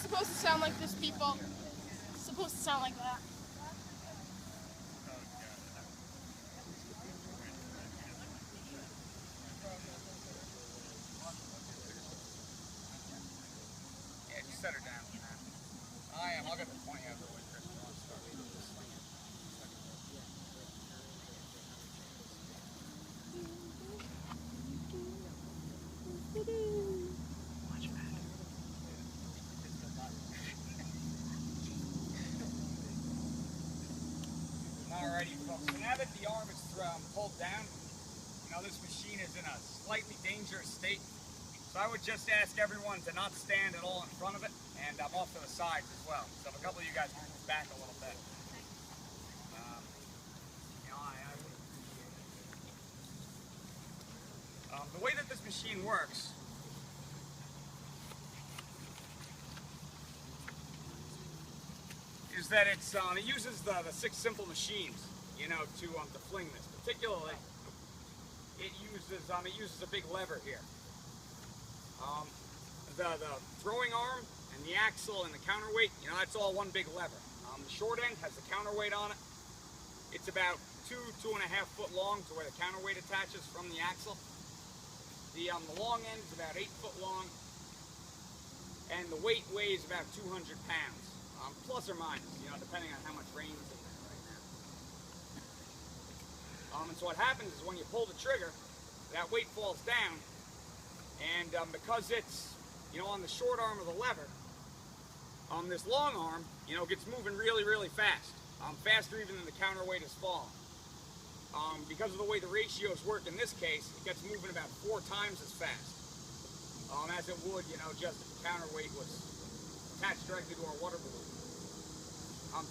supposed to sound like this, people. It's supposed to sound like that. Yeah, just set her down. I am. I'll get the 20 out of the way, Chris. Alrighty, folks. So now that the arm is pulled down, this machine is in a slightly dangerous state. So I would just ask everyone to not stand at all in front of it, and I'm off to the sides as well. So if a couple of you guys can move back a little bit. The way that this machine works is that it uses the 6 simple machines, to fling this. Particularly, it uses a big lever here. The throwing arm and the axle and the counterweight, that's all one big lever. The short end has the counterweight on it. It's about 2.5 foot long to where the counterweight attaches from the axle. The long end is about 8 foot long, and the weight weighs about 200 pounds, plus or minus, depending on how much rain is in there right now. And so what happens is when you pull the trigger, that weight falls down, and because it's, on the short arm of the lever, this long arm, gets moving really, really fast, faster even than the counterweight is falling. Because of the way the ratios work in this case, it gets moving about 4 times as fast as it would, just if the counterweight was attached directly to our water balloon.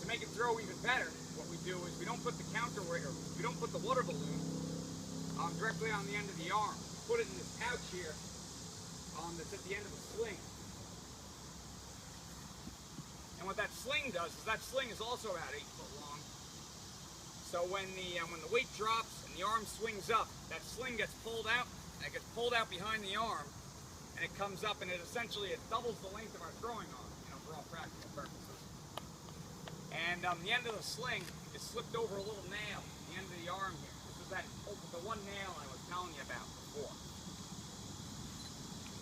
To make it throw even better, what we do is we don't put the counterweight, or we don't put the water balloon directly on the end of the arm. We put it in this pouch here that's at the end of the sling. And what that sling does is that sling is also about 8 foot long. So when the weight drops and the arm swings up, that sling gets pulled out, and it gets pulled out behind the arm, and it comes up, and it doubles the length of our throwing arm, for all practical purposes. And the end of the sling is slipped over a little nail at the end of the arm here. This is the one nail I was telling you about before.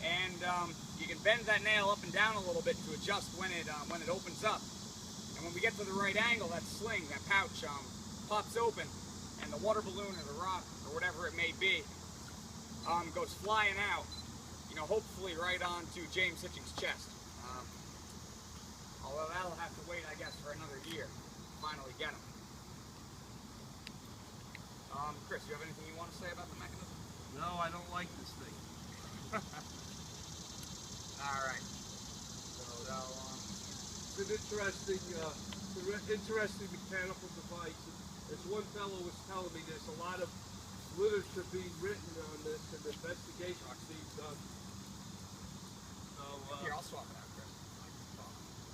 And you can bend that nail up and down a little bit to adjust when it opens up. And when we get to the right angle, that sling, that pouch, pops open, and the water balloon or the rock or whatever it may be goes flying out, hopefully right onto James Hitching's chest. Although that'll have to wait, I guess, for another year to finally get him. Chris, you have anything you want to say about the mechanism? No, I don't like this thing. All right. It's an interesting mechanical device. As one fellow was telling me, there's a lot of literature being written on this and investigations being done. So, here, I'll swap it out, Chris.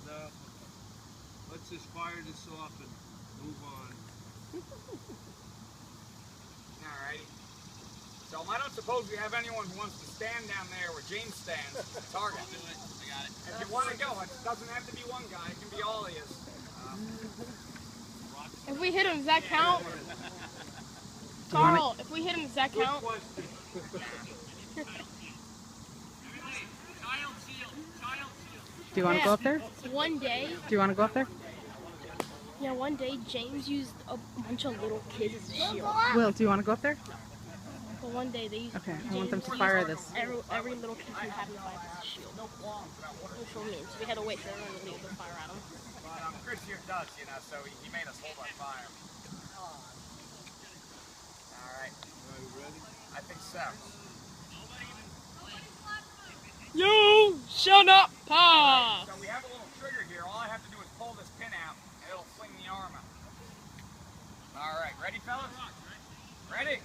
No. Let's just fire this off and move on. Alrighty. So I don't suppose we have anyone who wants to stand down there where James stands. Target. I'll do it. I got it. If you want to go, it doesn't have to be one guy. It can be all of you. If we hit him, does that count? Carl, if we hit him, does that count? Do you want to go up there? One day. Do you want to go up there? Yeah, one day James used a bunch of little kids as a shield. Will, do you want to go up there? But one day they used Okay, I want them to fire this. every little kid who had his life as a shield. Which will mean, so we had to wait for everyone to leave the fire at him. But Chris here does, so he made us hold our fire. Alright. Are you ready? I think so. You shall not pass! So we have a little trigger here. All I have to do is pull this pin out, and it'll fling the arm out. Alright, ready, fellas? Ready?